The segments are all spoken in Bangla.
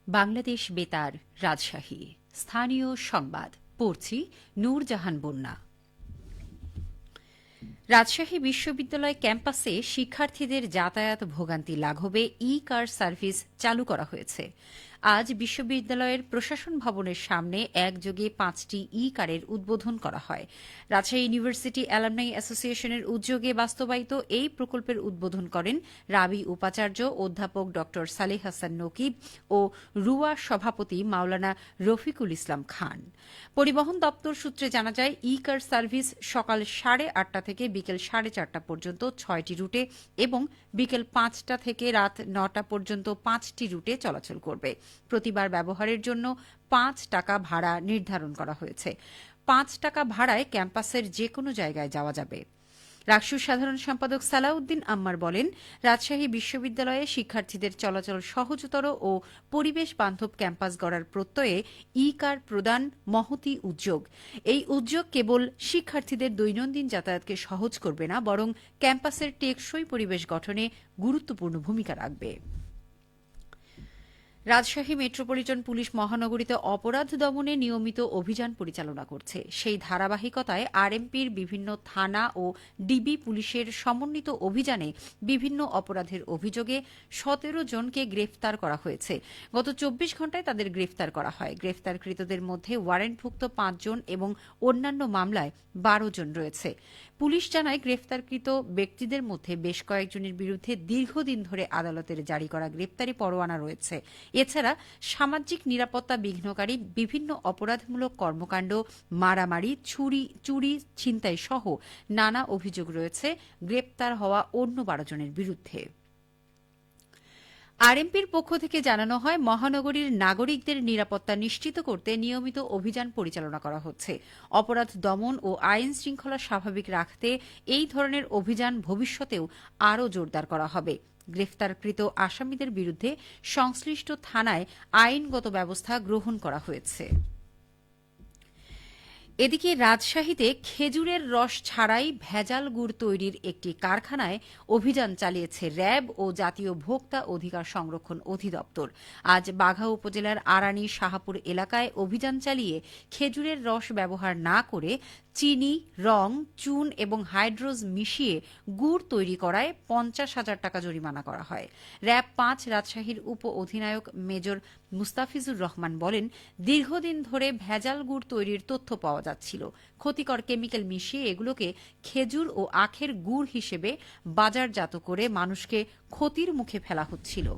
বাংলাদেশ বেতার রাজশাহী স্থানীয় সংবাদ পড়ছি নূরজাহান বন্যা। রাজশাহী বিশ্ববিদ্যালয় ক্যাম্পাসে শিক্ষার্থীদের যাতায়াত ভোগান্তি লাঘবে ই কার সার্ভিস চালু করা হয়েছে। আজ বিশ্ববিদ্যালয়ের প্রশাসন ভবনের সামনে একযোগে ৫টি ই কারের উদ্বোধন করা হয়। রাজশাহী ইউনিভার্সিটি অ্যালামনাই অ্যাসোসিয়েশনের উদ্যোগে বাস্তবায়িত এই প্রকল্পের উদ্বোধন করেন রাবি উপাচার্য, অধ্যাপক ড সালেহ হাসান নকিব ও রুয়া সভাপতি মাওলানা রফিকুল ইসলাম খান। পরিবহন দপ্তর সূত্রে জানা যায়, ই কার সার্ভিস সকাল 8:30 থেকে বিকেল 4:30 পর্যন্ত 6টি রুটে এবং বিকেল 5টা থেকে রাত 9টা পর্যন্ত 5টি রুটে চলাচল করবে। প্রতিবার ব্যবহারের জন্য 5 টাকা ভাড়া নির্ধারণ করা হয়েছে। 5 টাকা ভাড়ায় ক্যাম্পাসের যেকোনো জায়গায় যাওয়া যাবে। রাকসুর সাধারণ সম্পাদক সালাউদ্দিন আম্মার বলেন, রাজশাহী বিশ্ববিদ্যালয়ে শিক্ষার্থীদের চলাচল সহজতর ও পরিবেশ বান্ধব ক্যাম্পাস গড়ার প্রত্যয়ে ই কার প্রদান মহতী উদ্যোগ। এই উদ্যোগ কেবল শিক্ষার্থীদের দৈনন্দিন যাতায়াতকে সহজ করবে না, বরং ক্যাম্পাসের টেকসই পরিবেশ গঠনে গুরুত্বপূর্ণ ভূমিকা রাখবে। রাজশাহী মেট্রোপলিটন পুলিশ মহানগরীতে অপরাধ দমনে নিয়মিত অভিযান পরিচালনা করছে। সেই ধারাবাহিকতায় আরএমপির বিভিন্ন থানা ও ডিবি পুলিশের সমন্বিত অভিযানে বিভিন্ন অপরাধের অভিযোগে ১৭ জনকে গ্রেফতার করা হয়েছে। গত ২৪ ঘণ্টায় তাদের গ্রেফতার করা হয়। গ্রেফতারকৃতদের মধ্যে ওয়ারেন্টভুক্ত ৫ জন এবং অন্যান্য মামলায় ১২ জন রয়েছে। পুলিশ জানায়, গ্রেফতারকৃত ব্যক্তিদের মধ্যে বেশ কয়েকজনের বিরুদ্ধে দীর্ঘদিন ধরে আদালতের জারি করা গ্রেপ্তারি পরোয়ানা রয়েছে। এছাড়া সামাজিক নিরাপত্তা বিঘ্নকারী বিভিন্ন অপরাধমূলক কর্মকাণ্ড, মারামারি, চুরি, ছিনতাই সহ নানা অভিযোগ রয়েছে গ্রেপ্তার হওয়া অন্য ১২ জনের বিরুদ্ধে। আরএমপির পক্ষ থেকে জানানো হয়, মহানগরীর নাগরিকদের নিরাপত্তা নিশ্চিত করতে নিয়মিত অভিযান পরিচালনা করা হচ্ছে। অপরাধ দমন ও আইন শৃঙ্খলা স্বাভাবিক রাখতে এই ধরনের অভিযান ভবিষ্যতেও আরও জোরদার করা হবে। গ্রেফতারকৃত আসামিদের বিরুদ্ধে সংশ্লিষ্ট থানায় আইনগত ব্যবস্থা গ্রহণ করা হয়েছে। এদিকে রাজশাহীতে খেজুরের রস ছাড়াই ভেজাল গুড় তৈরির একটি কারখানায় অভিযান চালিয়েছে র্যাব ও জাতীয় ভোক্তা অধিকার সংরক্ষণ অধিদপ্তর। আজ বাঘা উপজেলার আরানি শাহপুর এলাকায় অভিযান চালিয়ে খেজুরের রস ব্যবহার না করে চিনি, রং, চুন এবং হাইড্রোজ মিশিয়ে গুড় তৈরি করায় ৫০,০০০ টাকা জরিমানা করা হয়। র্যাব ৫ রাজশাহীর উপ অধিনায়ক মেজর মুস্তাফিজুর রহমান বলেন, দীর্ঘদিন ধরে ভেজাল গুড় তৈরির তথ্য পাওয়া যাচ্ছিল। ক্ষতিকর কেমিক্যাল মিশিয়ে এগুলোকে খেজুর ও আখের গুড় হিসেবে বাজারজাত করে মানুষকে ক্ষতির মুখে ফেলা হচ্ছিল।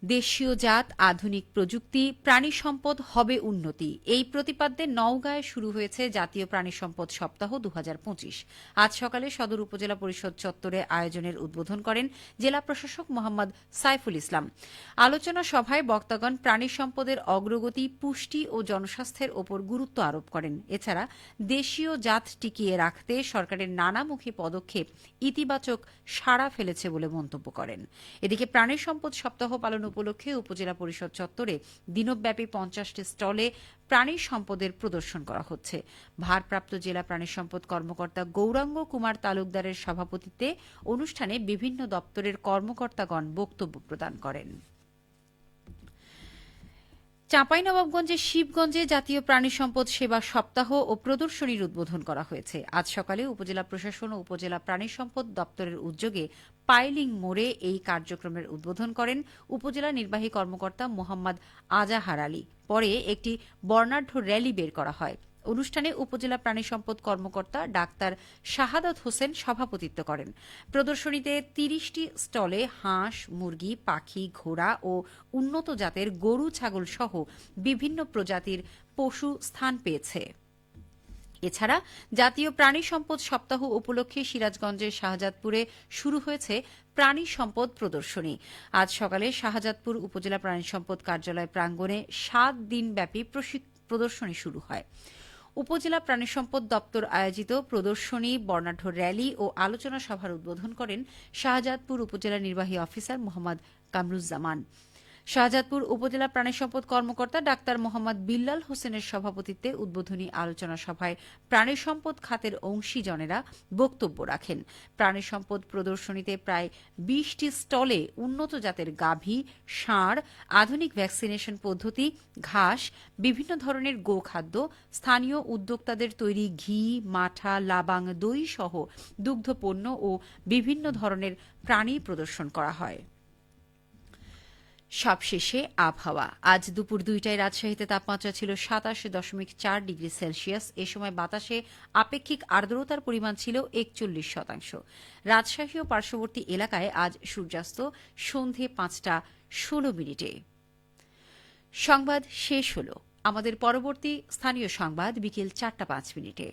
দেশীয় জাত, আধুনিক প্রযুক্তি, প্রাণী সম্পদ হবে উন্নতি, এই প্রতিপাদ্যে নওগাঁয় শুরু হয়েছে জাতীয় প্রাণী সম্পদ সপ্তাহ ২০২৫। আজ সকালে সদর উপজেলা পরিষদ চত্বরে আয়োজনের উদ্বোধন করেন জেলা প্রশাসক মোহাম্মদ সাইফুল ইসলাম। আলোচনা সভায় বক্তাগণ প্রাণী সম্পদের অগ্রগতি, পুষ্টি ও জনস্বাস্থ্যের ওপর গুরুত্ব আরোপ করেন। এছাড়া দেশীয় জাত টিকিয়ে রাখতে সরকারের নানামুখী পদক্ষেপ ইতিবাচক সাড়া ফেলেছে বলে মন্তব্য করেন। এদিকে প্রাণী সম্পদ সপ্তাহ পালন উপলক্ষে উপজেলা পরিষদ চত্বরে দিনব্যাপী ৫০টি স্টলে প্রাণী সম্পদের প্রদর্শন করা হচ্ছে। ভারপ্রাপ্ত জেলা প্রাণী সম্পদ কর্মকর্তা গৌরাঙ্গ কুমার তালুকদারের সভাপতিত্বে অনুষ্ঠানে বিভিন্ন দপ্তরের কর্মকর্তাগণ বক্তব্য প্রদান করেন। চাঁপাইনবাবগঞ্জের শিবগঞ্জে জাতীয় প্রাণী সম্পদ সেবা সপ্তাহ ও প্রদর্শনীর উদ্বোধন করা হয়েছে। আজ সকালে উপজেলা প্রশাসন ও উপজেলা প্রাণী সম্পদ দপ্তরের উদ্যোগে পাইলিং মোড়ে এই কার্যক্রমের উদ্বোধন করেন উপজেলা নির্বাহী কর্মকর্তা মোহাম্মদ আজাহার আলী। পরে একটি বর্ণাঢ্য র্যালি বের করা হয়। অনুষ্ঠানে উপজেলা প্রাণী সম্পদ কর্মকর্তা ডাক্তার শাহাদাত হোসেন সভাপতিত্ব করেন। প্রদর্শনীতে ৩০টি স্টলে হাঁস, মুরগি, পাখি, ঘোড়া ও উন্নত জাতের গরু, ছাগল সহ বিভিন্ন প্রজাতির পশু স্থান পেয়েছে। এছাড়া জাতীয় প্রাণী সম্পদ সপ্তাহ উপলক্ষে সিরাজগঞ্জের শাহজাদপুরে শুরু হয়েছে প্রাণী সম্পদ প্রদর্শনী। আজ সকালে শাহজাদপুর উপজেলা প্রাণী সম্পদ কার্যালয় প্রাঙ্গণে ৭ দিনব্যাপী প্রদর্শনী শুরু হয়। উপজেলা প্রাণী সম্পদ দপ্তর আয়োজিত প্রদর্শনী, বর্ণাঢ্য র্যালি ও আলোচনা সভার উদ্বোধন করেন শাহজাদপুর উপজেলা নির্বাহী অফিসার মোহাম্মদ কামরুজ্জামান। শাহজাদপুর উপজেলা প্রাণী সম্পদ কর্মকর্তা ডাক্তার মোহাম্মদ বিল্লাল হোসেনের সভাপতিত্বে উদ্বোধনী আলোচনা সভায় প্রাণী সম্পদ খাতের অংশীজনেরা বক্তব্য রাখেন। প্রাণী সম্পদ প্রদর্শনীতে প্রায় ২০টি স্টলে উন্নত জাতের গাভী, ষাঁড়, আধুনিক ভ্যাকসিনেশন পদ্ধতি, ঘাস, বিভিন্ন ধরনের গোখাদ্য, স্থানীয় উদ্যোক্তাদের তৈরি ঘি, মাঠা, লাবাং, দই সহ দুগ্ধপণ্য ও বিভিন্ন ধরনের প্রাণী প্রদর্শন করা হয়। সবশেষে আবহাওয়া। আজ দুপুর ২টায় রাজশাহীতে তাপমাত্রা ছিল ২৭.৪ ডিগ্রি সেলসিয়াস। এ সময় বাতাসে আপেক্ষিক আর্দ্রতার পরিমাণ ছিল ৪১%। রাজশাহী ও পার্শ্ববর্তী এলাকায় আজ সূর্যাস্ত সন্ধে ৫টা ১৬ মিনিটে। সংবাদ শেষ হল। আমাদের পরবর্তী স্থানীয় সংবাদ বিকেল ৪টা ৫ মিনিটে।